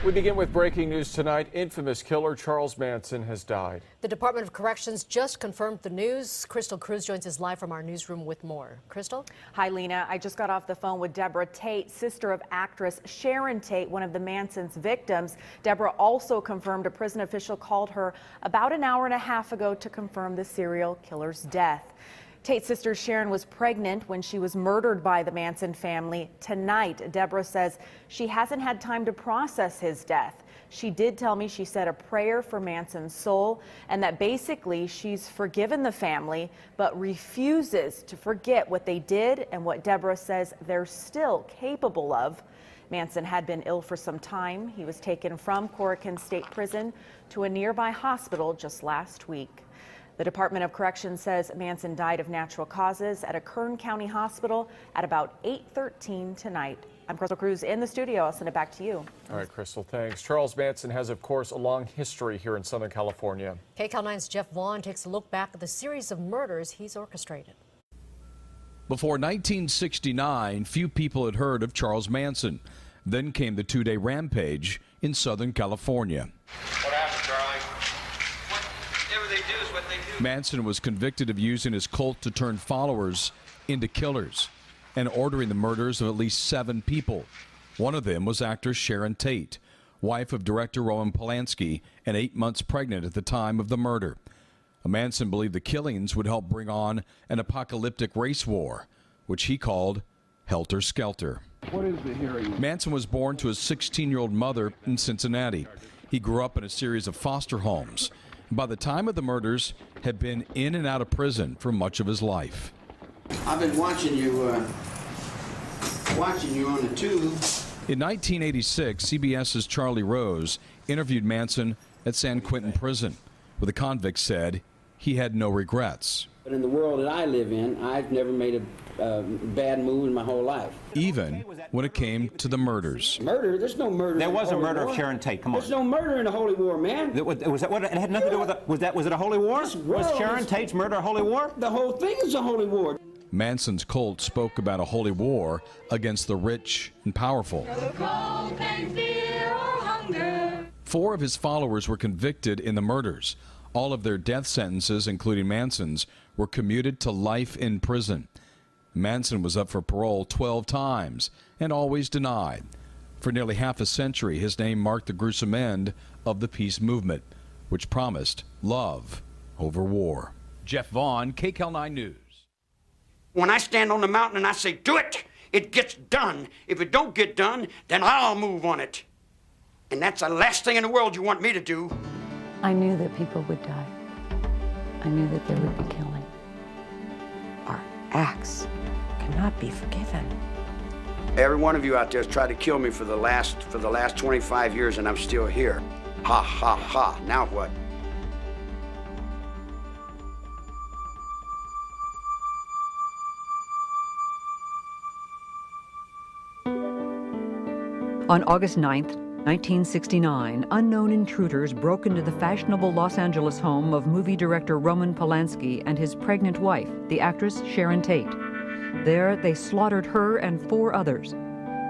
We begin with breaking news tonight. Infamous killer Charles Manson has died. The Department of Corrections just confirmed the news. Crystal Cruz joins us live from our newsroom with more. Crystal? Hi, Lena. I just got off the phone with Deborah Tate, sister of actress Sharon Tate, one of the Manson's victims. Deborah also confirmed a prison official called her about an hour and a half ago to confirm the serial killer's death. Tate's sister Sharon was pregnant when she was murdered by the Manson family. Tonight, Deborah says she hasn't had time to process his death. She did tell me she said a prayer for Manson's soul and that basically she's forgiven the family but refuses to forget what they did and what Deborah says they're still capable of. Manson had been ill for some time. He was taken from Corcoran State Prison to a nearby hospital just last week. The Department of Corrections says Manson died of natural causes at a Kern County hospital at about 8:13 tonight. I'm Crystal Cruz in the studio. I'll send it back to you. All right, Crystal, thanks. Charles Manson has, of course, a long history here in Southern California. KCAL 9's Jeff Vaughn takes a look back at the series of murders he's orchestrated. Before 1969, few people had heard of Charles Manson. Then came the two-day rampage in Southern California. What happened, Charlie? Whatever they do is what they do. Manson was convicted of using his cult to turn followers into killers and ordering the murders of at least 7 people. One of them was actress Sharon Tate, wife of director Roman Polanski, and 8 months pregnant at the time of the murder. Manson believed the killings would help bring on an apocalyptic race war, which he called Helter Skelter. What is the hearing? Manson was born to a 16-year-old mother in Cincinnati. He grew up in a series of foster homes. By the time of the murders, had been in and out of prison for much of his life. I've been watching you on the tube. In 1986, CBS's Charlie Rose interviewed Manson at San Quentin Prison, where the convict said he had no regrets. But in the world that I live in, I've never made a bad move in my whole life. Even when it came to the murders. Murder? There's no murder. There in was the a Holy murder War. of Sharon Tate. Come on. There's no murder in the Holy War, man. Was that what it had nothing to do with? Was it a holy war? Was Sharon Tate's murder a holy war? The whole thing is a holy war. Manson's cult spoke about a holy war against the rich and powerful. 4 of his followers were convicted in the murders. All of their death sentences, including Manson's, were commuted to life in prison. Manson was up for parole 12 times and always denied. For nearly half a century, his name marked the gruesome end of the peace movement, which promised love over war. Jeff Vaughn, KCAL 9 News. When I stand on the mountain and I say, do it, it gets done. If it don't get done, then I'll move on it. And that's the last thing in the world you want me to do. I knew that people would die. I knew that there would be killing. Our acts cannot be forgiven. Every one of you out there has tried to kill me for the last 25 years, and I'm still here. Ha, ha, ha. Now what? On August 9th, 1969, unknown intruders broke into the fashionable Los Angeles home of movie director Roman Polanski and his pregnant wife, the actress Sharon Tate. There, they slaughtered her and 4 others.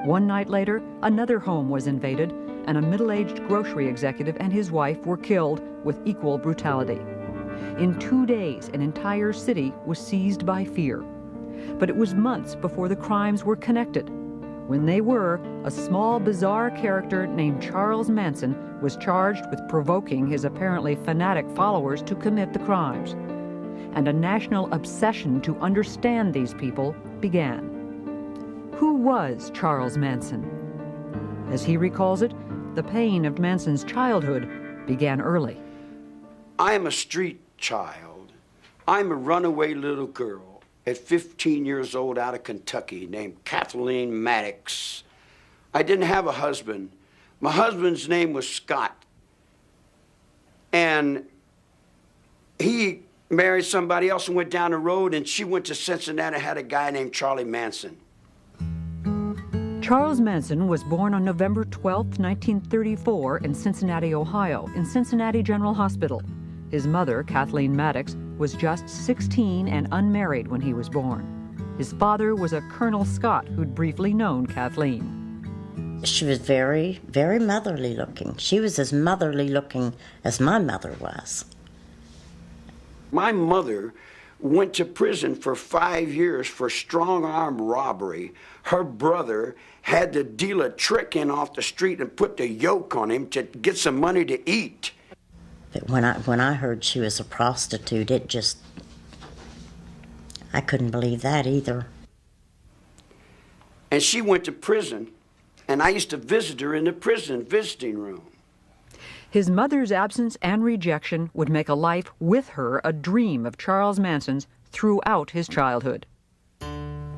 One night later, another home was invaded, and a middle-aged grocery executive and his wife were killed with equal brutality. In 2 days, an entire city was seized by fear. But it was months before the crimes were connected. When they were, a small, bizarre character named Charles Manson was charged with provoking his apparently fanatic followers to commit the crimes. And a national obsession to understand these people began. Who was Charles Manson? As he recalls it, the pain of Manson's childhood began early. I am a street child. I'm a runaway little girl at 15 years old out of Kentucky named Kathleen Maddox. I didn't have a husband. My husband's name was Scott. And he married somebody else and went down the road, and she went to Cincinnati and had a guy named Charlie Manson. Charles Manson was born on November 12, 1934 in Cincinnati, Ohio, in Cincinnati General Hospital. His mother, Kathleen Maddox, was just 16 and unmarried when he was born. His father was a Colonel Scott who'd briefly known Kathleen. She was very, very motherly looking. She was as motherly looking as my mother was. My mother went to prison for 5 years for strong-arm robbery. Her brother had to deal a trick in off the street and put the yoke on him to get some money to eat. But when I heard she was a prostitute, it just, I couldn't believe that either. And she went to prison, and I used to visit her in the prison visiting room. His mother's absence and rejection would make a life with her a dream of Charles Manson's throughout his childhood.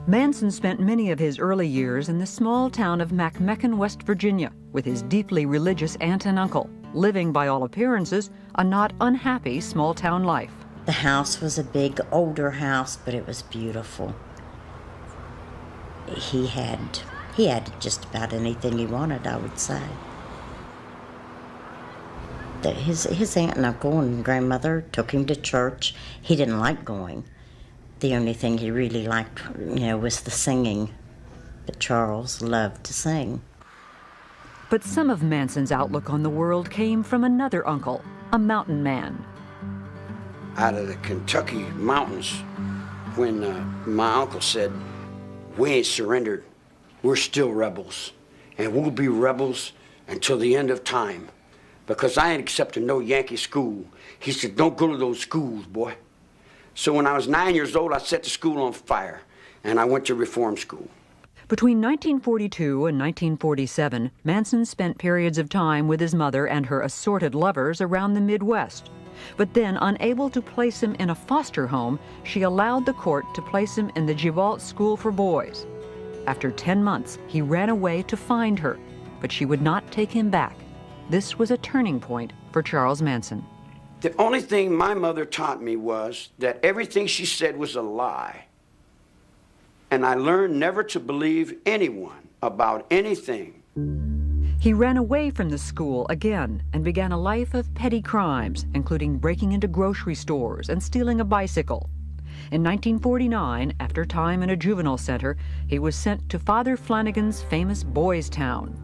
Manson spent many of his early years in the small town of McMecken, West Virginia, with his deeply religious aunt and uncle, living, by all appearances, a not unhappy small-town life. The house was a big, older house, but it was beautiful. He had just about anything he wanted, I would say. His aunt and uncle and grandmother took him to church. He didn't like going. The only thing he really liked, was the singing. But Charles loved to sing. But some of Manson's outlook on the world came from another uncle, a mountain man. Out of the Kentucky mountains, when my uncle said, "We ain't surrendered, we're still rebels, and we'll be rebels until the end of time, because I ain't accepting no Yankee school." He said, "Don't go to those schools, boy." So when I was 9 years old, I set the school on fire, and I went to reform school. Between 1942 and 1947, Manson spent periods of time with his mother and her assorted lovers around the Midwest. But then, unable to place him in a foster home, she allowed the court to place him in the Givalt School for Boys. After 10 months, he ran away to find her, but she would not take him back. This was a turning point for Charles Manson. The only thing my mother taught me was that everything she said was a lie. And I learned never to believe anyone about anything. He ran away from the school again and began a life of petty crimes, including breaking into grocery stores and stealing a bicycle. In 1949, after time in a juvenile center, he was sent to Father Flanagan's famous Boys Town.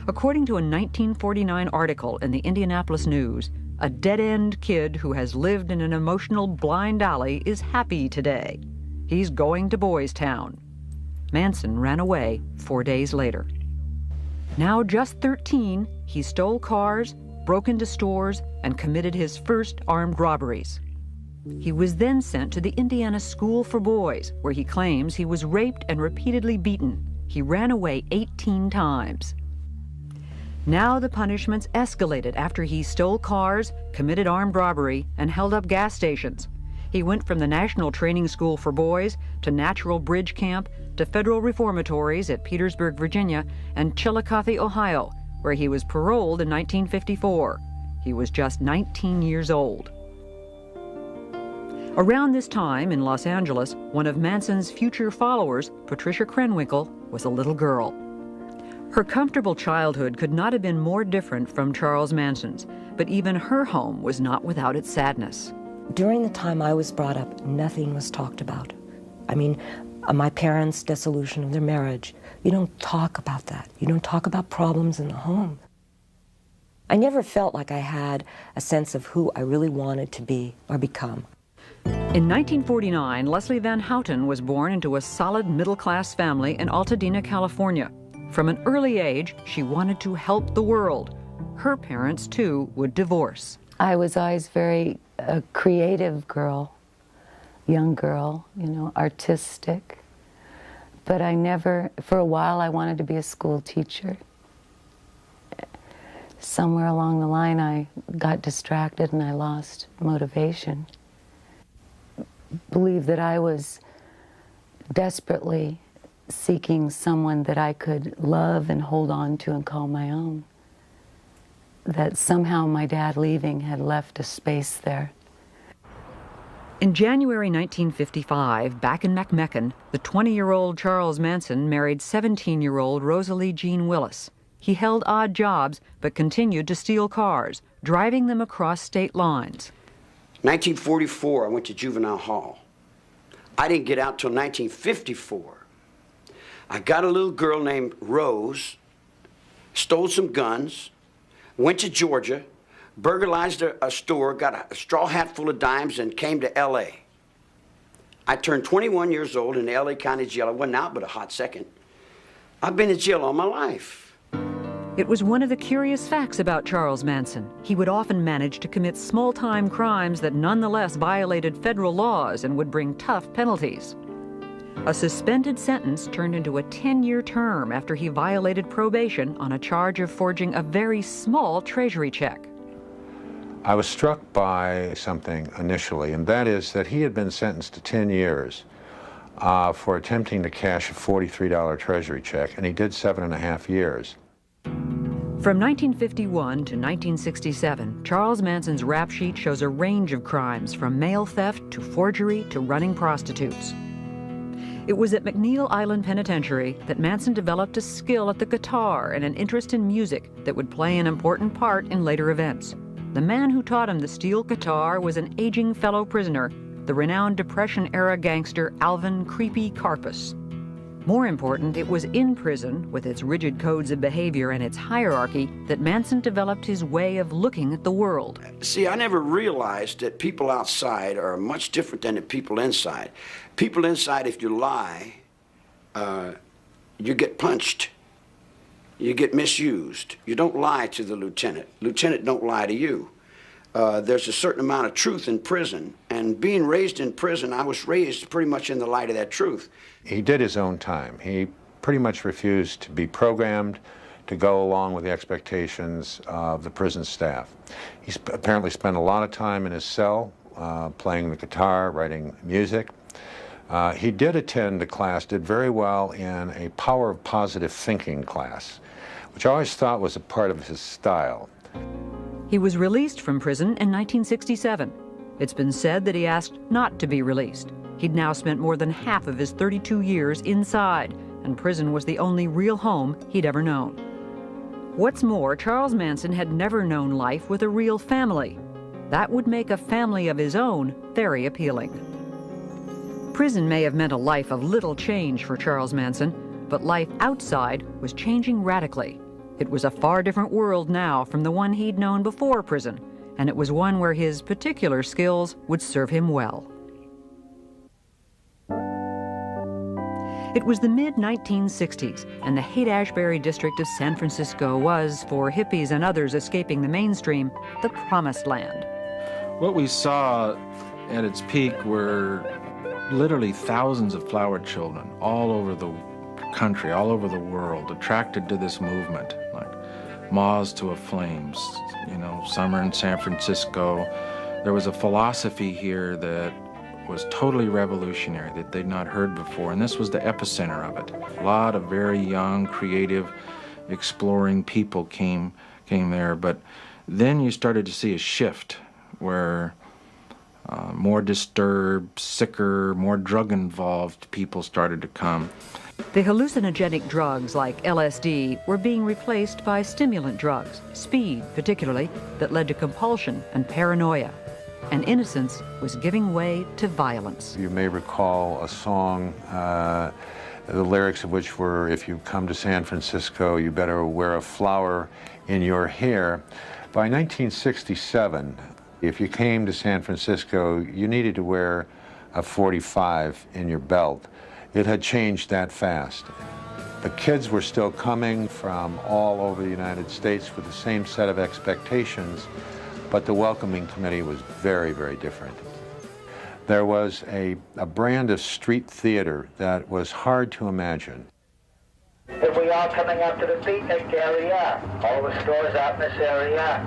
According to a 1949 article in the Indianapolis News, a dead-end kid who has lived in an emotional blind alley is happy today. He's going to Boys Town. Manson ran away 4 days later. Now just 13, he stole cars, broke into stores, and committed his first armed robberies. He was then sent to the Indiana School for Boys, where he claims he was raped and repeatedly beaten. He ran away 18 times. Now the punishments escalated after he stole cars, committed armed robbery, and held up gas stations. He went from the National Training School for Boys to Natural Bridge Camp to federal reformatories at Petersburg, Virginia, and Chillicothe, Ohio, where he was paroled in 1954. He was just 19 years old. Around this time in Los Angeles, one of Manson's future followers, Patricia Krenwinkel, was a little girl. Her comfortable childhood could not have been more different from Charles Manson's, but even her home was not without its sadness. During the time I was brought up, nothing was talked about. I mean, my parents' dissolution of their marriage, you don't talk about that. You don't talk about problems in the home. I never felt like I had a sense of who I really wanted to be or become. In 1949, Leslie Van Houten was born into a solid middle-class family in Altadena, California. From an early age, she wanted to help the world. Her parents, too, would divorce. I was always very creative girl, young girl, artistic. But I never, for a while, I wanted to be a school teacher. Somewhere along the line, I got distracted and I lost motivation. Believe that I was desperately seeking someone that I could love and hold on to and call my own. That somehow my dad leaving had left a space there. In January 1955, back in McMecken, the 20-year-old Charles Manson married 17-year-old Rosalie Jean Willis. He held odd jobs, but continued to steal cars, driving them across state lines. 1944, I went to juvenile hall. I didn't get out till 1954. I got a little girl named Rose, stole some guns, went to Georgia, burglarized a store, got a straw hat full of dimes, and came to L.A. I turned 21 years old in the L.A. County Jail. I wasn't out but a hot second. I've been in jail all my life. It was one of the curious facts about Charles Manson. He would often manage to commit small-time crimes that nonetheless violated federal laws and would bring tough penalties. A suspended sentence turned into a 10-year term after he violated probation on a charge of forging a very small treasury check. I was struck by something initially, and that is that he had been sentenced to 10 years for attempting to cash a $43 treasury check, and he did 7.5 years. From 1951 to 1967, Charles Manson's rap sheet shows a range of crimes from mail theft to forgery to running prostitutes. It was at McNeil Island Penitentiary that Manson developed a skill at the guitar and an interest in music that would play an important part in later events. The man who taught him the steel guitar was an aging fellow prisoner, the renowned Depression-era gangster Alvin "Creepy" Karpus. More important, it was in prison, with its rigid codes of behavior and its hierarchy, that Manson developed his way of looking at the world. See, I never realized that people outside are much different than the people inside. People inside, if you lie, you get punched. You get misused. You don't lie to the lieutenant. Lieutenant don't lie to you. There's a certain amount of truth in prison, and being raised in prison, I was raised pretty much in the light of that truth. He did his own time. He pretty much refused to be programmed to go along with the expectations of the prison staff. He apparently spent a lot of time in his cell playing the guitar, writing music. He did attend a class, did very well in a power of positive thinking class, which I always thought was a part of his style. He was released from prison in 1967. It's been said that he asked not to be released. He'd now spent more than half of his 32 years inside, and prison was the only real home he'd ever known. What's more, Charles Manson had never known life with a real family. That would make a family of his own very appealing. Prison may have meant a life of little change for Charles Manson, but life outside was changing radically. It was a far different world now from the one he'd known before prison, and it was one where his particular skills would serve him well. It was the mid-1960s, and the Haight-Ashbury district of San Francisco was, for hippies and others escaping the mainstream, the promised land. What we saw at its peak were literally thousands of flower children all over the country, all over the world, attracted to this movement, like moths to a flame, summer in San Francisco. There was a philosophy here that was totally revolutionary that they'd not heard before, and this was the epicenter of it. A lot of very young, creative, exploring people came there, but then you started to see a shift where more disturbed, sicker, more drug-involved people started to come. The hallucinogenic drugs like LSD were being replaced by stimulant drugs, speed particularly, that led to compulsion and paranoia. And innocence was giving way to violence. You may recall a song, the lyrics of which were, "If you come to San Francisco, you better wear a flower in your hair." By 1967, if you came to San Francisco, you needed to wear a .45 in your belt. It had changed that fast. The kids were still coming from all over the United States with the same set of expectations, but the welcoming committee was very, very different. There was a brand of street theater that was hard to imagine. If we are coming up to the beatnik area, all the stores out in this area,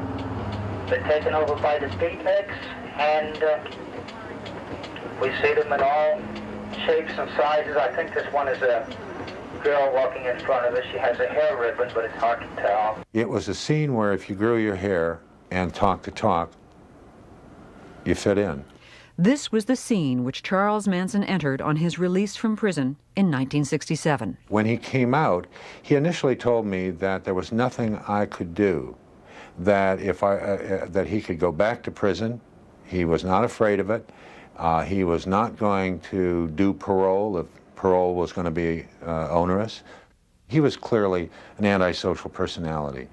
been taken over by the beatniks, and we see them in all shapes and sizes. I think this one is a girl walking in front of us. She has a hair ribbon, but it's hard to tell. It was a scene where if you grew your hair and talked the talk, you fit in. This was the scene which Charles Manson entered on his release from prison in 1967. When he came out, he initially told me that there was nothing I could do, that that he could go back to prison. He was not afraid of it. He was not going to do parole if parole was going to be onerous. He was clearly an antisocial personality.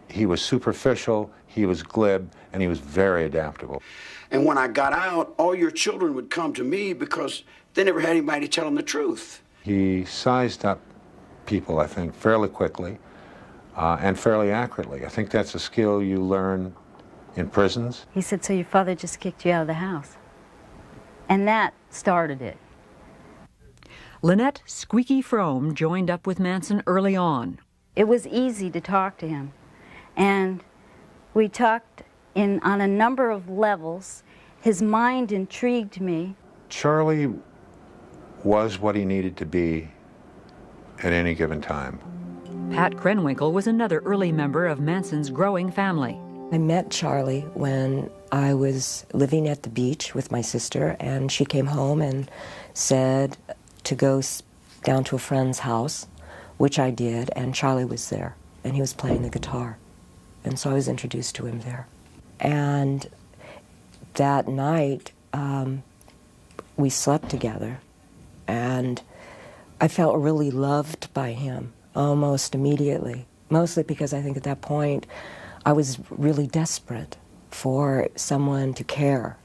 He was superficial, he was glib, and he was very adaptable. And when I got out, all your children would come to me because they never had anybody to tell them the truth. He sized up people, I think, fairly quickly and fairly accurately. I think that's a skill you learn in prisons. He said, so your father just kicked you out of the house. And that started it. Lynette Squeaky Frome joined up with Manson early on. It was easy to talk to him. And we talked on a number of levels. His mind intrigued me. Charlie was what he needed to be at any given time. Pat Krenwinkel was another early member of Manson's growing family. I met Charlie when I was living at the beach with my sister, and she came home and said to go down to a friend's house, which I did, and Charlie was there, and he was playing the guitar. And so I was introduced to him there. And that night, we slept together, and I felt really loved by him almost immediately, mostly because I think at that point I was really desperate for someone to care.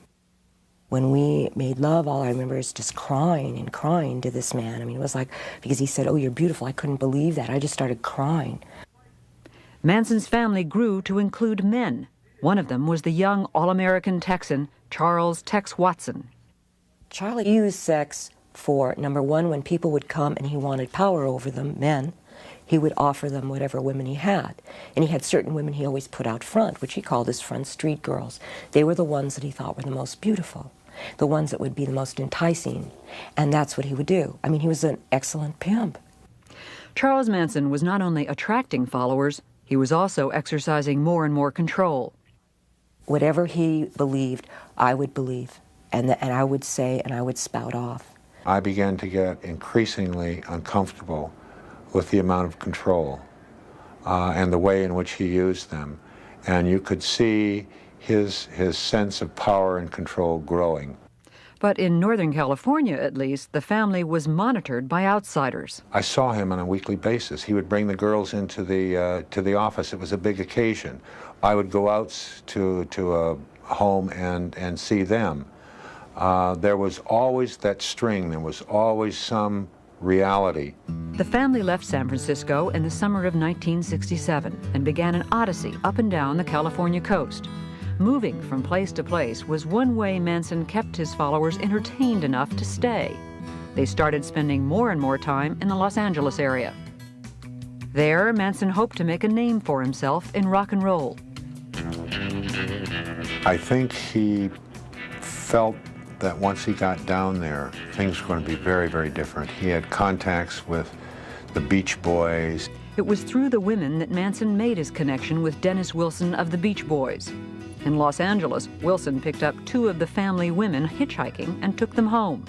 When we made love, all I remember is just crying and crying to this man. I mean, it was like, because he said, oh, you're beautiful. I couldn't believe that. I just started crying. Manson's family grew to include men. One of them was the young all-American Texan, Charles Tex Watson. Charlie used sex for, number one, when people would come and he wanted power over them, men, he would offer them whatever women he had. And he had certain women he always put out front, which he called his front street girls. They were the ones that he thought were the most beautiful, the ones that would be the most enticing. And that's what he would do. I mean, he was an excellent pimp. Charles Manson was not only attracting followers, he was also exercising more and more control. Whatever he believed, I would believe. And I would say, and I would spout off. I began to get increasingly uncomfortable with the amount of control and the way in which he used them. And you could see his sense of power and control growing. But in Northern California, at least, the family was monitored by outsiders. I saw him on a weekly basis. He would bring the girls into the office. It was a big occasion. I would go out to a home and see them. There was always that string. There was always some reality. The family left San Francisco in the summer of 1967 and began an odyssey up and down the California coast. Moving from place to place was one way Manson kept his followers entertained enough to stay. They started spending more and more time in the Los Angeles area. There, Manson hoped to make a name for himself in rock and roll. I think he felt that once he got down there, things were going to be very, very different. He had contacts with the Beach Boys. It was through the women that Manson made his connection with Dennis Wilson of the Beach Boys. In Los Angeles, Wilson picked up two of the family women hitchhiking and took them home.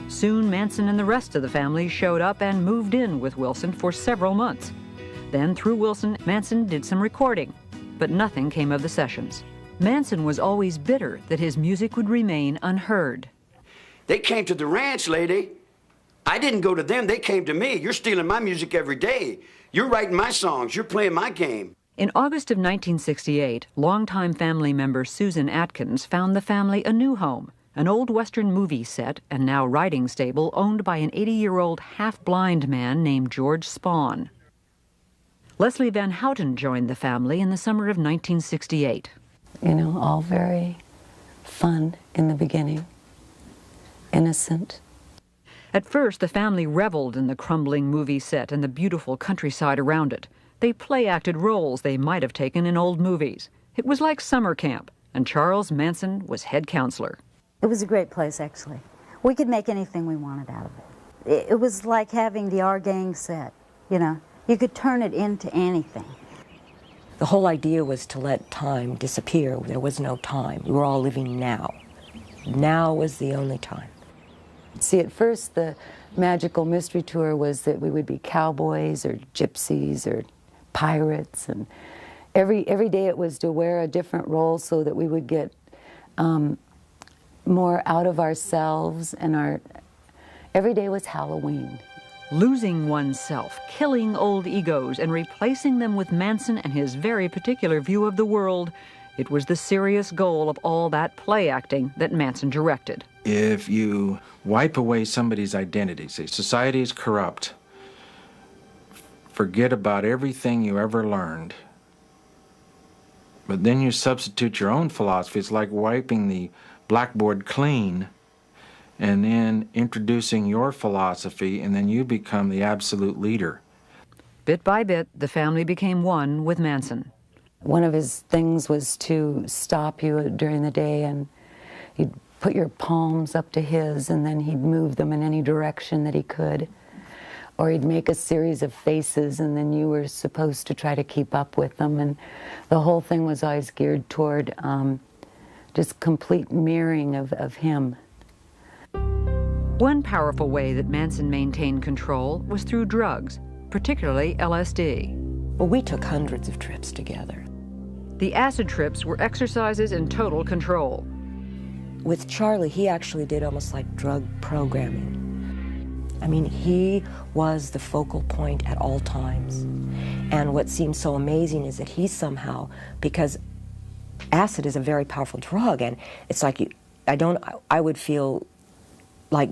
Soon, Manson and the rest of the family showed up and moved in with Wilson for several months. Then, through Wilson, Manson did some recording, but nothing came of the sessions. Manson was always bitter that his music would remain unheard. They came to the ranch, lady. I didn't go to them. They came to me. You're stealing my music every day. You're writing my songs. You're playing my game. In August of 1968, longtime family member Susan Atkins found the family a new home, an old Western movie set and now writing stable owned by an 80-year-old half-blind man named George Spahn. Leslie Van Houten joined the family in the summer of 1968. You know, all very fun in the beginning, innocent. At first, the family reveled in the crumbling movie set and the beautiful countryside around it. They play-acted roles they might have taken in old movies. It was like summer camp, and Charles Manson was head counselor. It was a great place, actually. We could make anything we wanted out of it. It was like having the Our Gang set, you know. You could turn it into anything. The whole idea was to let time disappear. There was no time. We were all living now. Now was the only time. See, at first the magical mystery tour was that we would be cowboys or gypsies or pirates, and every day it was to wear a different role so that we would get more out of ourselves, and every day was Halloween. Losing oneself, killing old egos, and replacing them with Manson and his very particular view of the world. It was the serious goal of all that play acting that Manson directed. If you wipe away somebody's identity, say society is corrupt, forget about everything you ever learned, but then you substitute your own philosophy. It's like wiping the blackboard clean and then introducing your philosophy, and then you become the absolute leader. Bit by bit, the family became one with Manson. One of his things was to stop you during the day, and he'd put your palms up to his, and then he'd move them in any direction that he could. Or he'd make a series of faces, and then you were supposed to try to keep up with them. And the whole thing was always geared toward just complete mirroring of him. One powerful way that Manson maintained control was through drugs, particularly LSD. Well, we took hundreds of trips together. The acid trips were exercises in total control. With Charlie, he actually did almost like drug programming. I mean, he was the focal point at all times. And what seems so amazing is that he somehow, because acid is a very powerful drug, and it's like I would feel like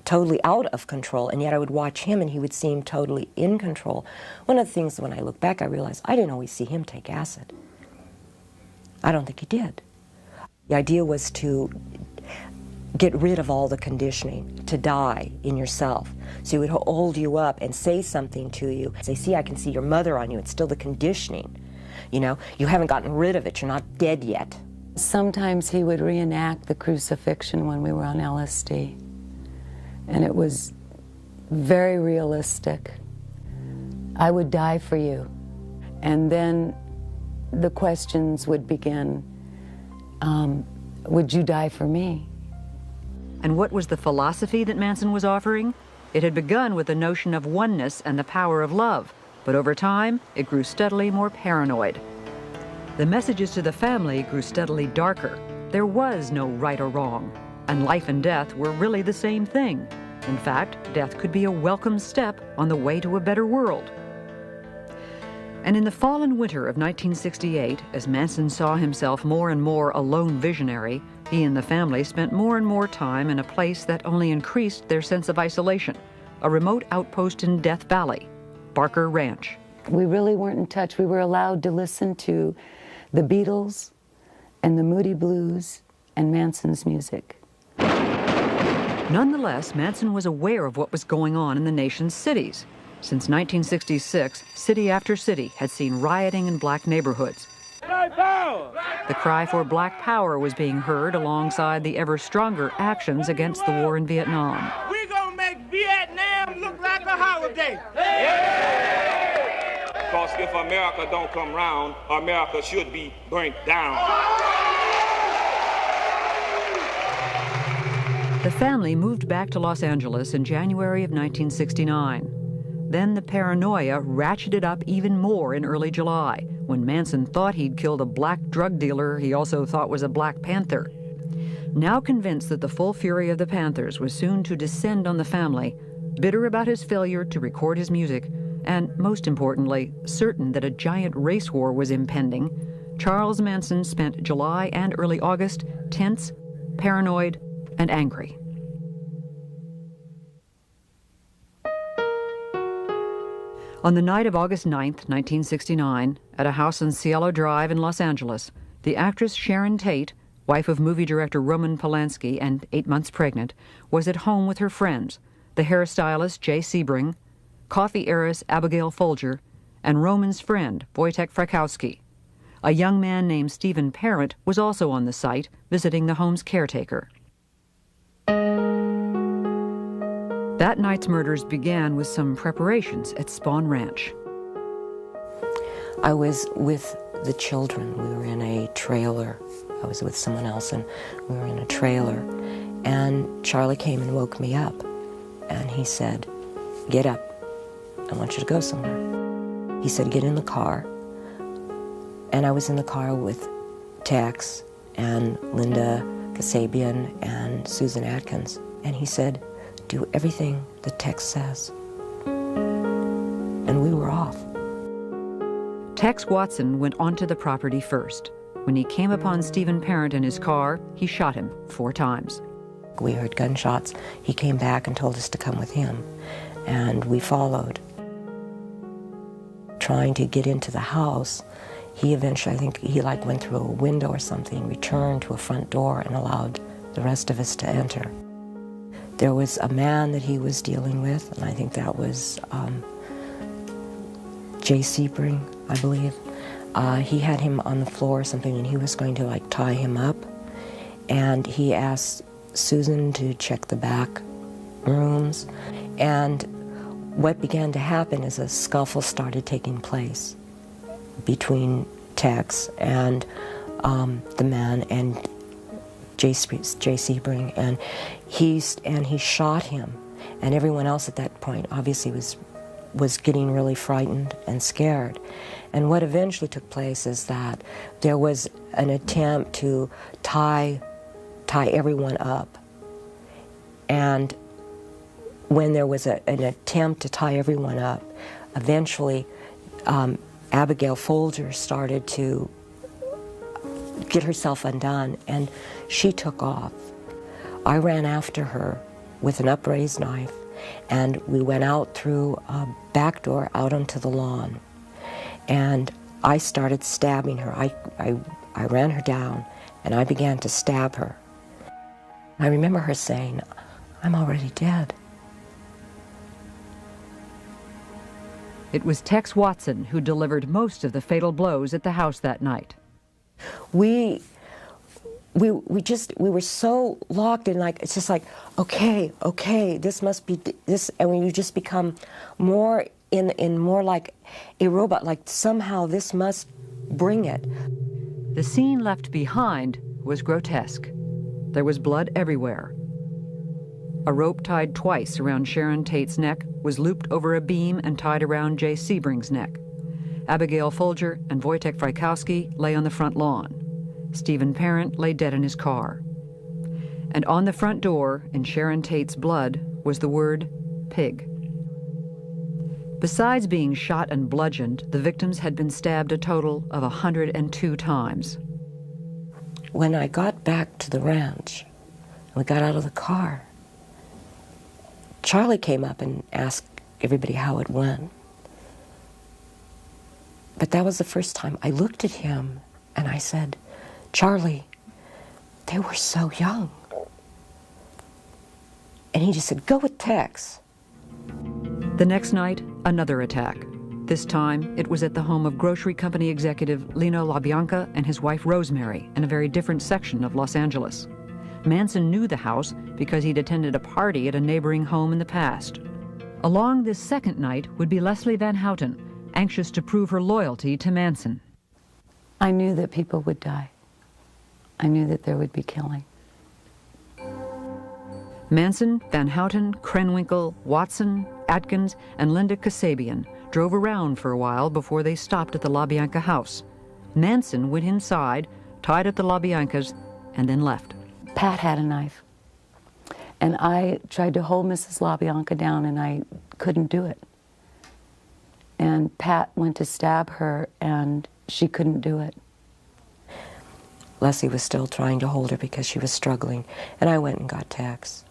totally out of control, and yet I would watch him and he would seem totally in control. One of the things, when I look back, I realized I didn't always see him take acid. I don't think he did. The idea was to get rid of all the conditioning, to die in yourself. So he would hold you up and say something to you. Say, see, I can see your mother on you. It's still the conditioning. You know, you haven't gotten rid of it. You're not dead yet. Sometimes he would reenact the crucifixion when we were on LSD. And it was very realistic. I would die for you. And then the questions would begin, would you die for me? And what was the philosophy that Manson was offering? It had begun with the notion of oneness and the power of love, but over time, it grew steadily more paranoid. The messages to the family grew steadily darker. There was no right or wrong, and life and death were really the same thing. In fact, death could be a welcome step on the way to a better world. And in the fall and winter of 1968, as Manson saw himself more and more a lone visionary, he and the family spent more and more time in a place that only increased their sense of isolation, a remote outpost in Death Valley, Barker Ranch. We really weren't in touch. We were allowed to listen to the Beatles and the Moody Blues and Manson's music. Nonetheless, Manson was aware of what was going on in the nation's cities. Since 1966, city after city had seen rioting in black neighborhoods. The cry for black power was being heard alongside the ever stronger actions against the war in Vietnam. We're gonna make Vietnam look like a holiday. Because if America don't come round, America should be burnt down. The family moved back to Los Angeles in January of 1969. Then the paranoia ratcheted up even more in early July, when Manson thought he'd killed a black drug dealer he also thought was a Black Panther. Now convinced that the full fury of the Panthers was soon to descend on the family, bitter about his failure to record his music, and most importantly, certain that a giant race war was impending, Charles Manson spent July and early August tense, paranoid, and angry. On the night of August 9th, 1969, at a house on Cielo Drive in Los Angeles, the actress Sharon Tate, wife of movie director Roman Polanski and 8 months pregnant, was at home with her friends, the hairstylist Jay Sebring, coffee heiress Abigail Folger, and Roman's friend, Wojtek Frykowski. A young man named Stephen Parent was also on the site, visiting the home's caretaker. That night's murders began with some preparations at Spahn Ranch. I was with the children. We were in a trailer. I was with someone else, and we were in a trailer. And Charlie came and woke me up. And he said, "Get up. I want you to go somewhere." He said, "Get in the car." And I was in the car with Tex and Linda Kasabian and Susan Atkins. And he said, "Do everything that Tex says." and we were off. Tex Watson went onto the property first. When he came upon Stephen Parent in his car, he shot him 4 times. We heard gunshots. He came back and told us to come with him, and we followed. Trying to get into the house, he eventually, I think he went through a window or something, returned to a front door and allowed the rest of us to enter. There was a man that he was dealing with, and I think that was Jay Sebring, I believe. He had him on the floor or something, and he was going to tie him up. And he asked Susan to check the back rooms. And what began to happen is a scuffle started taking place between Tex and the man and Jay Sebring, and he shot him. And everyone else at that point obviously was getting really frightened and scared. And what eventually took place is that there was an attempt to tie everyone up. And when there was an attempt to tie everyone up, eventually Abigail Folger started to get herself undone, and she took off. I ran after her with an upraised knife, and we went out through a back door out onto the lawn. And I started stabbing her. I ran her down, and I began to stab her. I remember her saying, "I'm already dead." It was Tex Watson who delivered most of the fatal blows at the house that night. We were so locked in, it's just okay, this must be this, and when you just become more in more like a robot, somehow this must bring it. The scene left behind was grotesque. There was blood everywhere. A rope tied twice around Sharon Tate's neck was looped over a beam and tied around Jay Sebring's neck. Abigail Folger and Wojtek Frykowski lay on the front lawn. Stephen Parent lay dead in his car. And on the front door, in Sharon Tate's blood, was the word pig. Besides being shot and bludgeoned, the victims had been stabbed a total of 102 times. When I got back to the ranch, we got out of the car, Charlie came up and asked everybody how it went. But that was the first time I looked at him and I said, "Charlie, they were so young." And he just said, "Go with Tex." The next night, another attack. This time, it was at the home of grocery company executive Lino LaBianca and his wife Rosemary in a very different section of Los Angeles. Manson knew the house because he'd attended a party at a neighboring home in the past. Along this second night would be Leslie Van Houten, anxious to prove her loyalty to Manson. I knew that people would die. I knew that there would be killing. Manson, Van Houten, Krenwinkel, Watson, Atkins, and Linda Kasabian drove around for a while before they stopped at the LaBianca house. Manson went inside, tied up the LaBiancas, and then left. Pat had a knife, and I tried to hold Mrs. LaBianca down, and I couldn't do it. And Pat went to stab her, and she couldn't do it. Leslie was still trying to hold her because she was struggling, and I went and got Tex.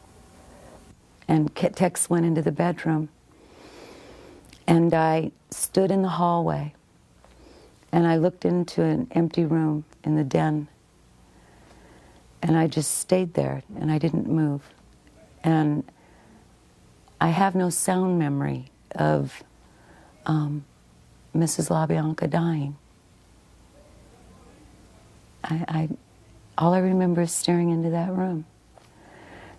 And Tex went into the bedroom, and I stood in the hallway, and I looked into an empty room in the den, and I just stayed there, and I didn't move. And I have no sound memory of Mrs. LaBianca dying. All I remember is staring into that room.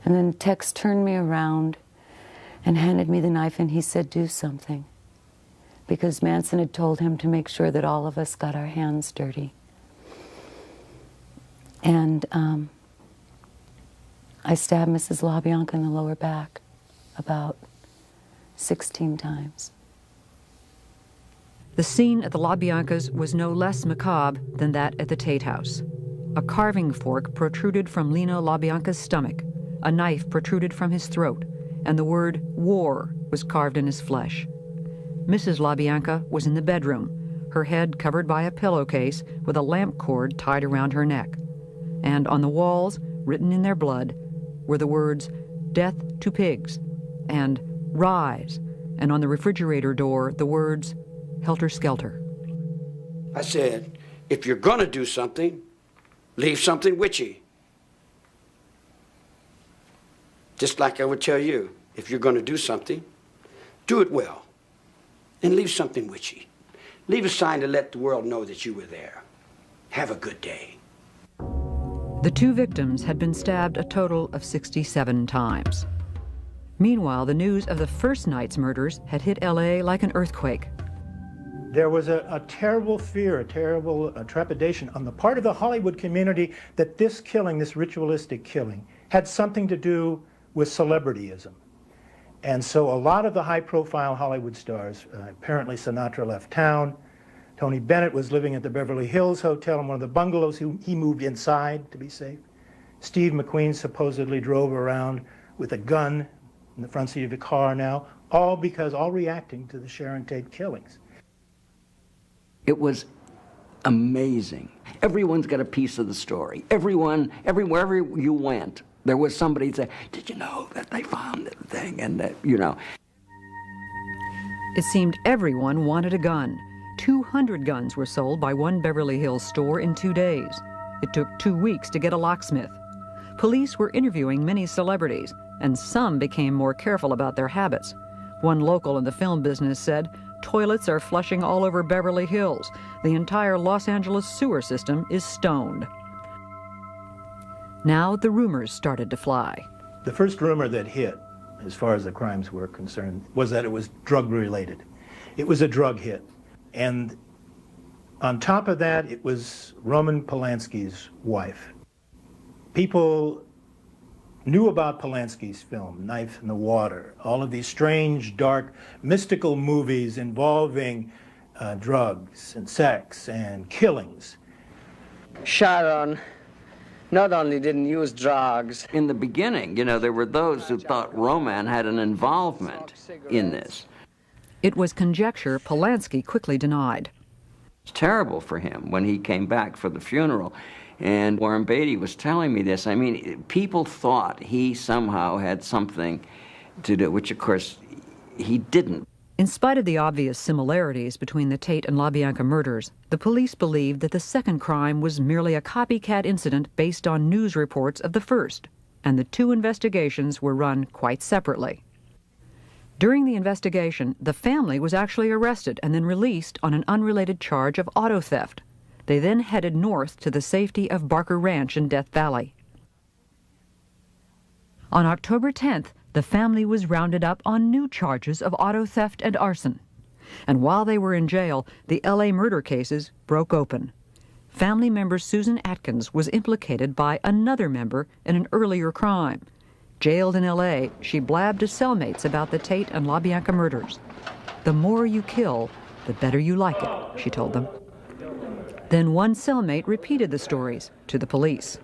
And then Tex turned me around and handed me the knife, and he said, "Do something." Because Manson had told him to make sure that all of us got our hands dirty. And I stabbed Mrs. LaBianca in the lower back about 16 times. The scene at the LaBiancas was no less macabre than that at the Tate house. A carving fork protruded from Lino LaBianca's stomach, a knife protruded from his throat, and the word "war" was carved in his flesh. Mrs. LaBianca was in the bedroom, her head covered by a pillowcase with a lamp cord tied around her neck. And on the walls, written in their blood, were the words, "Death to pigs," and "Rise," and on the refrigerator door, the words, "Helter Skelter." I said, if you're going to do something, leave something witchy. Just like I would tell you, if you're going to do something, do it well, and leave something witchy. Leave a sign to let the world know that you were there. Have a good day. The two victims had been stabbed a total of 67 times. Meanwhile, the news of the first night's murders had hit LA like an earthquake. There was a terrible fear, a terrible trepidation on the part of the Hollywood community that this killing, this ritualistic killing, had something to do with celebrityism. And so a lot of the high-profile Hollywood stars, apparently Sinatra left town. Tony Bennett was living at the Beverly Hills Hotel in one of the bungalows. He moved inside to be safe. Steve McQueen supposedly drove around with a gun in the front seat of a car now, all reacting to the Sharon Tate killings. It was amazing. Everyone's got a piece of the story. Everywhere you went, there was somebody that said, did you know that they found that thing? And that, you know. It seemed everyone wanted a gun. 200 guns were sold by one Beverly Hills store in 2 days. It took 2 weeks to get a locksmith. Police were interviewing many celebrities, and some became more careful about their habits. One local in the film business said, "Toilets are flushing all over Beverly Hills. The entire Los Angeles sewer system is stoned." Now the rumors started to fly. The first rumor that hit, as far as the crimes were concerned, was that it was drug-related. It was a drug hit. And on top of that, it was Roman Polanski's wife. People knew about Polanski's film, Knife in the Water, all of these strange, dark, mystical movies involving drugs and sex and killings. Sharon not only didn't use drugs. In the beginning, you know, there were those who thought Roman had an involvement in this. It was conjecture Polanski quickly denied. It's terrible for him when he came back for the funeral. And Warren Beatty was telling me this. I mean, people thought he somehow had something to do, which of course he didn't. In spite of the obvious similarities between the Tate and LaBianca murders, the police believed that the second crime was merely a copycat incident based on news reports of the first, and the two investigations were run quite separately. During the investigation, the family was actually arrested and then released on an unrelated charge of auto theft. They then headed north to the safety of Barker Ranch in Death Valley. On October 10th, the family was rounded up on new charges of auto theft and arson. And while they were in jail, the L.A. murder cases broke open. Family member Susan Atkins was implicated by another member in an earlier crime. Jailed in L.A., she blabbed to cellmates about the Tate and LaBianca murders. "The more you kill, the better you like it," she told them. Then one cellmate repeated the stories to the police.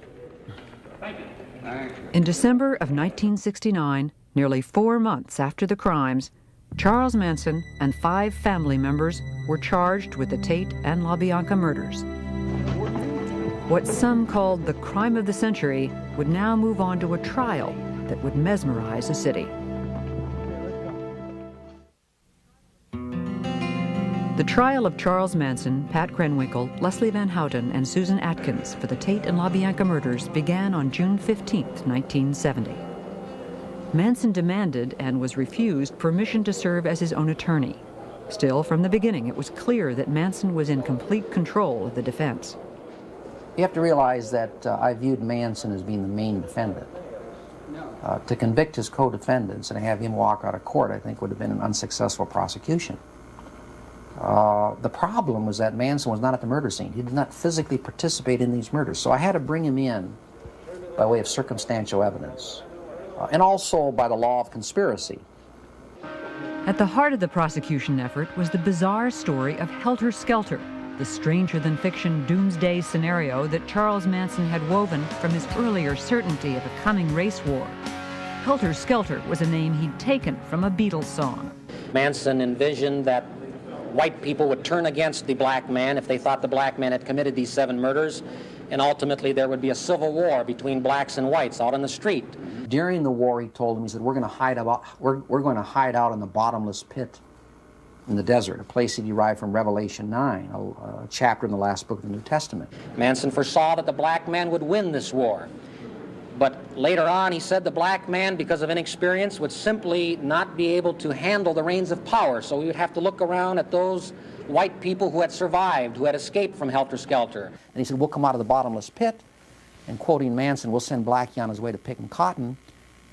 In December of 1969, nearly 4 months after the crimes, Charles Manson and 5 family members were charged with the Tate and LaBianca murders. What some called the crime of the century would now move on to a trial that would mesmerize a city. The trial of Charles Manson, Pat Krenwinkel, Leslie Van Houten, and Susan Atkins for the Tate and LaBianca murders began on June 15, 1970. Manson demanded and was refused permission to serve as his own attorney. Still, from the beginning, it was clear that Manson was in complete control of the defense. You have to realize that I viewed Manson as being the main defendant. To convict his co-defendants and have him walk out of court, I think, would have been an unsuccessful prosecution. The problem was that Manson was not at the murder scene. He did not physically participate in these murders, so I had to bring him in by way of circumstantial evidence, and also by the law of conspiracy. At the heart of the prosecution effort was the bizarre story of Helter Skelter, the stranger-than-fiction doomsday scenario that Charles Manson had woven from his earlier certainty of a coming race war. Helter Skelter was a name he'd taken from a Beatles song. Manson envisioned that white people would turn against the black man if they thought the black man had committed these 7 murders, and ultimately there would be a civil war between blacks and whites out on the street. During the war, he told them, he said, we're going to hide out in the bottomless pit in the desert, a place he derived from Revelation 9, a chapter in the last book of the New Testament. Manson foresaw that the black man would win this war. But later on, he said the black man, because of inexperience, would simply not be able to handle the reins of power. So we would have to look around at those white people who had survived, who had escaped from Helter Skelter. And he said, we'll come out of the bottomless pit, and quoting Manson, we'll send Blackie on his way to picking cotton,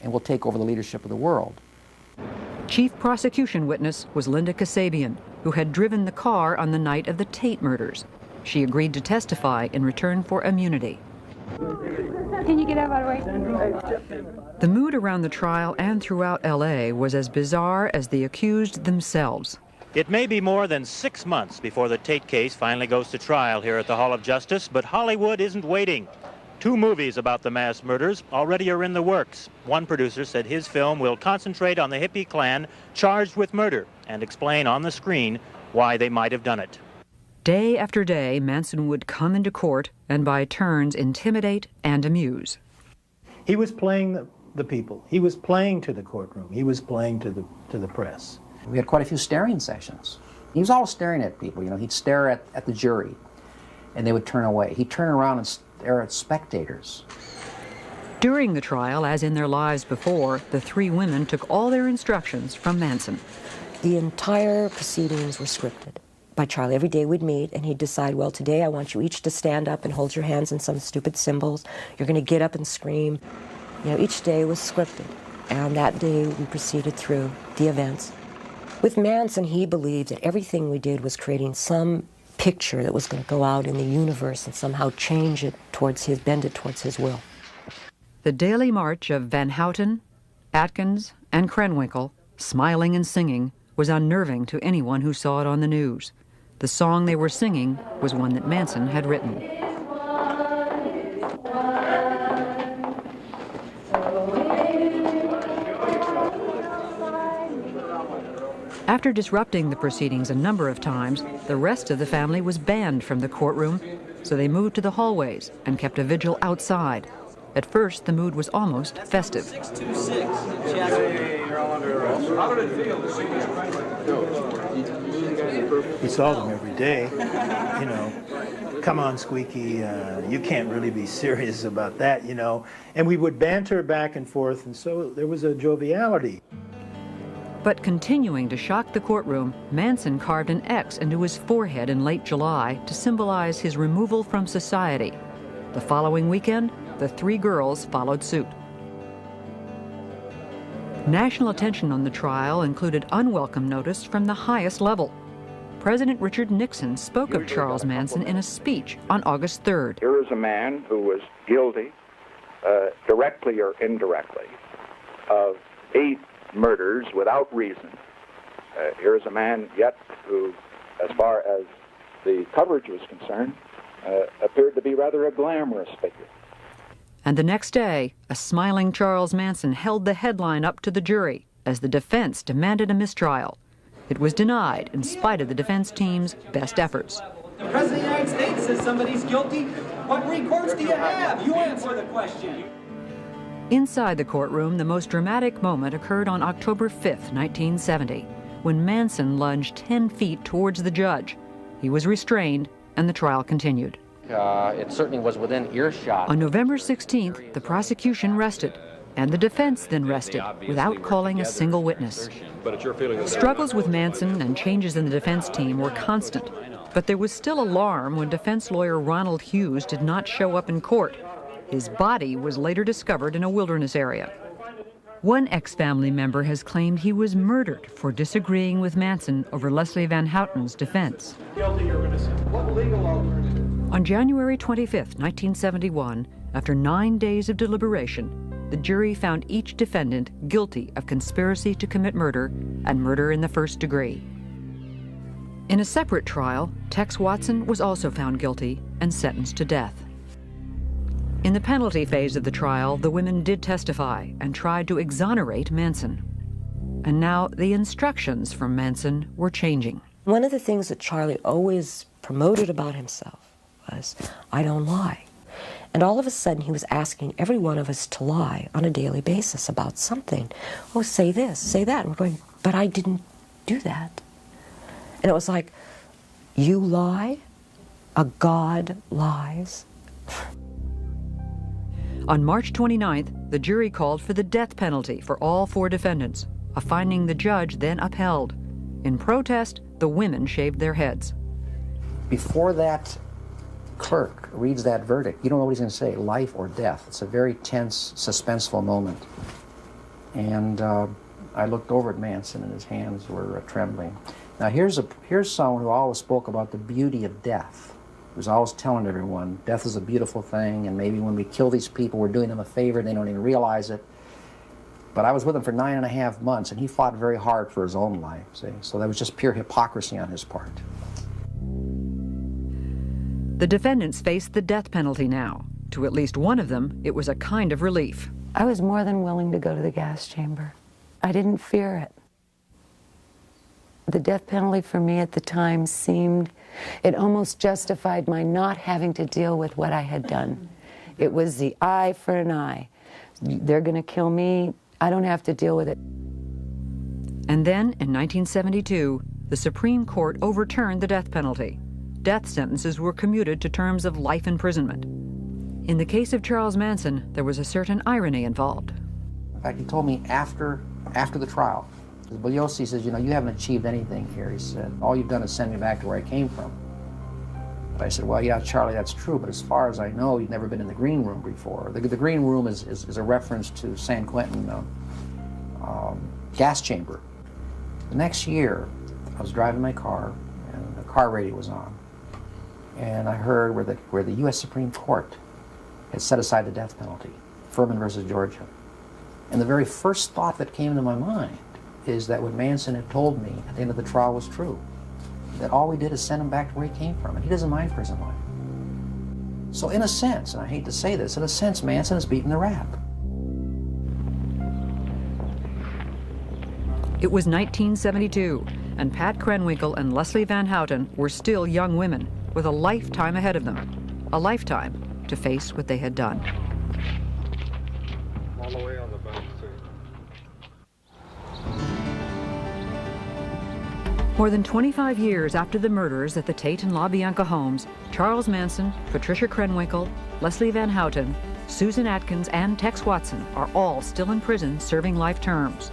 and we'll take over the leadership of the world. Chief prosecution witness was Linda Kasabian, who had driven the car on the night of the Tate murders. She agreed to testify in return for immunity. Can you get out of the way? The mood around the trial and throughout L.A. was as bizarre as the accused themselves. It may be more than 6 months before the Tate case finally goes to trial here at the Hall of Justice, but Hollywood isn't waiting. 2 movies about the mass murders already are in the works. One producer said his film will concentrate on the hippie clan charged with murder and explain on the screen why they might have done it. Day after day, Manson would come into court and by turns intimidate and amuse. He was playing the people. He was playing to the courtroom. He was playing to the press. We had quite a few staring sessions. He was always staring at people. You know, he'd stare at the jury, and they would turn away. He'd turn around and stare at spectators. During the trial, as in their lives before, the 3 women took all their instructions from Manson. The entire proceedings were scripted by Charlie. Every day we'd meet, and he'd decide, well, today I want you each to stand up and hold your hands in some stupid symbols. You're going to get up and scream. You know, each day was scripted, and that day we proceeded through the events. With Manson, he believed that everything we did was creating some picture that was going to go out in the universe and somehow change it towards his, bend it towards his will. The daily march of Van Houten, Atkins, and Krenwinkel, smiling and singing, was unnerving to anyone who saw it on the news. The song they were singing was one that Manson had written. After disrupting the proceedings a number of times, the rest of the family was banned from the courtroom, so they moved to the hallways and kept a vigil outside. At first, the mood was almost festive. 626. We saw them every day, you know. Come on, Squeaky, you can't really be serious about that, you know. And we would banter back and forth, and so there was a joviality. But continuing to shock the courtroom, Manson carved an X into his forehead in late July to symbolize his removal from society. The following weekend, the 3 girls followed suit. National attention on the trial included unwelcome notice from the highest level. President Richard Nixon spoke of Charles Manson in a speech on August 3rd. Here is a man who was guilty, directly or indirectly, of 8 murders without reason. Here is a man yet who, as far as the coverage was concerned, appeared to be rather a glamorous figure. And the next day, a smiling Charles Manson held the headline up to the jury as the defense demanded a mistrial. It was denied in spite of the defense team's best efforts. The President of the United States says somebody's guilty. What recourse do you have? You answer the question. Inside the courtroom, the most dramatic moment occurred on October 5th, 1970, when Manson lunged 10 feet towards the judge. He was restrained, and the trial continued. It certainly was within earshot. On November 16th, the prosecution rested, and the defense then rested without calling a single witness. Struggles with Manson and changes in the defense team were constant, but there was still alarm when defense lawyer Ronald Hughes did not show up in court. His body was later discovered in a wilderness area. One ex-family member has claimed he was murdered for disagreeing with Manson over Leslie Van Houten's defense. On January 25th, 1971, after 9 days of deliberation, the jury found each defendant guilty of conspiracy to commit murder and murder in the first degree. In a separate trial, Tex Watson was also found guilty and sentenced to death. In the penalty phase of the trial, the women did testify and tried to exonerate Manson. And now the instructions from Manson were changing. One of the things that Charlie always promoted about himself was, I don't lie. And all of a sudden he was asking every one of us to lie on a daily basis about something. Oh, say this, say that. And we're going, but I didn't do that. And it was like, you lie? A God lies? On March 29th, the jury called for the death penalty for all 4 defendants, a finding the judge then upheld. In protest, the women shaved their heads. Before that clerk reads that verdict, you don't know what he's going to say, life or death. It's a very tense, suspenseful moment. And I looked over at Manson, and his hands were trembling. Now here's someone who always spoke about the beauty of death. He was always telling everyone, death is a beautiful thing, and maybe when we kill these people, we're doing them a favor, and they don't even realize it. But I was with him for 9.5 months, and he fought very hard for his own life, see? So that was just pure hypocrisy on his part. The defendants faced the death penalty now. To at least one of them, it was a kind of relief. I was more than willing to go to the gas chamber. I didn't fear it. The death penalty for me at the time seemed, it almost justified my not having to deal with what I had done. It was the eye for an eye. They're going to kill me. I don't have to deal with it. And then, in 1972, the Supreme Court overturned the death penalty. Death sentences were commuted to terms of life imprisonment. In the case of Charles Manson, there was a certain irony involved. In fact, he told me after the trial, Bugliosi says, you know, you haven't achieved anything here. He said, all you've done is send me back to where I came from. But I said, well, yeah, Charlie, that's true, but as far as I know, you've never been in the green room before. The green room is a reference to San Quentin gas chamber. The next year, I was driving my car, and the car radio was on. And I heard where the U.S. Supreme Court had set aside the death penalty, Furman versus Georgia. And the very first thought that came to my mind is that what Manson had told me at the end of the trial was true. That all we did is send him back to where he came from, and he doesn't mind prison life. So in a sense, and I hate to say this, in a sense, Manson has beaten the rap. It was 1972, and Pat Krenwinkel and Leslie Van Houten were still young women with a lifetime ahead of them, a lifetime to face what they had done. All the way on the back, too. More than 25 years after the murders at the Tate and LaBianca homes, Charles Manson, Patricia Krenwinkel, Leslie Van Houten, Susan Atkins, and Tex Watson are all still in prison serving life terms.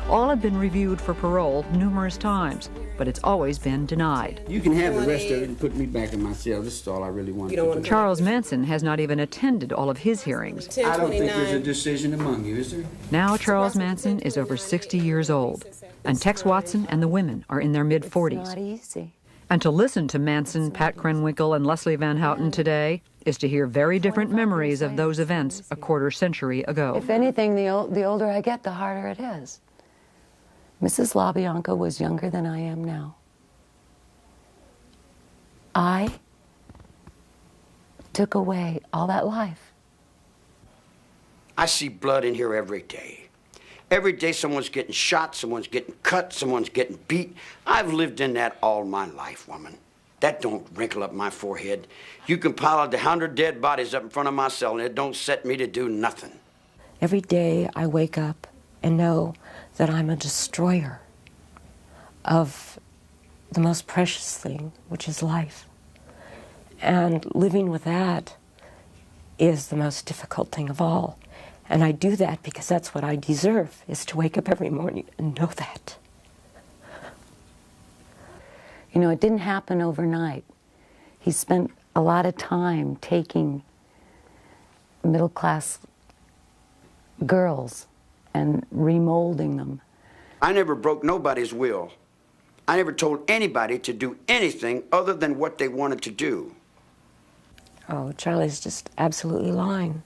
All have been reviewed for parole numerous times, but it's always been denied. You can have the rest of it and put me back in my cell. This is all I really want to do. Charles Manson has not even attended all of his hearings. I don't think there's a decision among you, is there? Now Charles Manson is over 60 years old, and Tex Watson and the women are in their mid-40s. It's not easy. And to listen to Manson, Pat Krenwinkel, and Leslie Van Houten today is to hear very different memories of those events a quarter century ago. If anything, the older I get, the harder it is. Mrs. LaBianca was younger than I am now. I took away all that life. I see blood in here every day. Every day someone's getting shot, someone's getting cut, someone's getting beat. I've lived in that all my life, woman. That don't wrinkle up my forehead. You can pile 100 dead bodies up in front of my cell, and it don't set me to do nothing. Every day I wake up and know that I'm a destroyer of the most precious thing, which is life. And living with that is the most difficult thing of all. And I do that because that's what I deserve, is to wake up every morning and know that. You know, it didn't happen overnight. He spent a lot of time taking middle-class girls and remolding them. I never broke nobody's will. I never told anybody to do anything other than what they wanted to do. Oh, Charlie's just absolutely lying.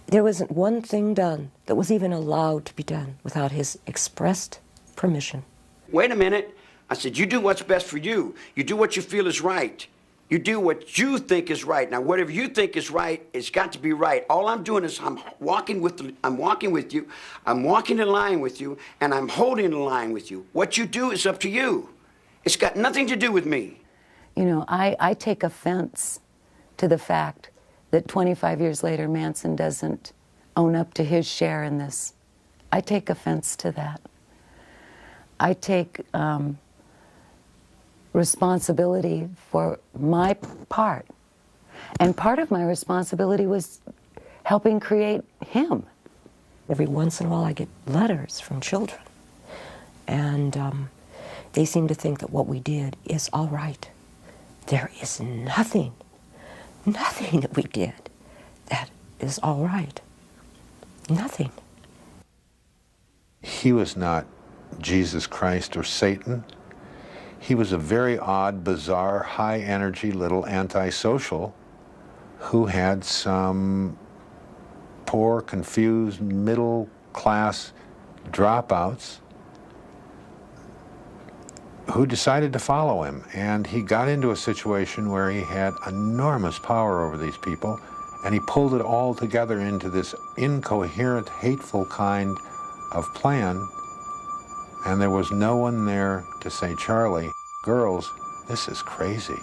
There wasn't one thing done that was even allowed to be done without his expressed permission. Wait a minute. I said, you do what's best for you. You do what you feel is right. You do what you think is right. Now, whatever you think is right, it's got to be right. All I'm doing is I'm walking with you, I'm walking in line with you, and I'm holding the line with you. What you do is up to you. It's got nothing to do with me. You know, I take offense to the fact that 25 years later Manson doesn't own up to his share in this. I take offense to that. I take responsibility for my part. And part of my responsibility was helping create him. Every once in a while I get letters from children, and they seem to think that what we did is all right. There is nothing that we did that is all right. Nothing. He was not Jesus Christ or Satan. He was a very odd, bizarre, high-energy little antisocial who had some poor, confused, middle-class dropouts who decided to follow him. And he got into a situation where he had enormous power over these people, and he pulled it all together into this incoherent, hateful kind of plan. And there was no one there to say, Charlie, girls, this is crazy.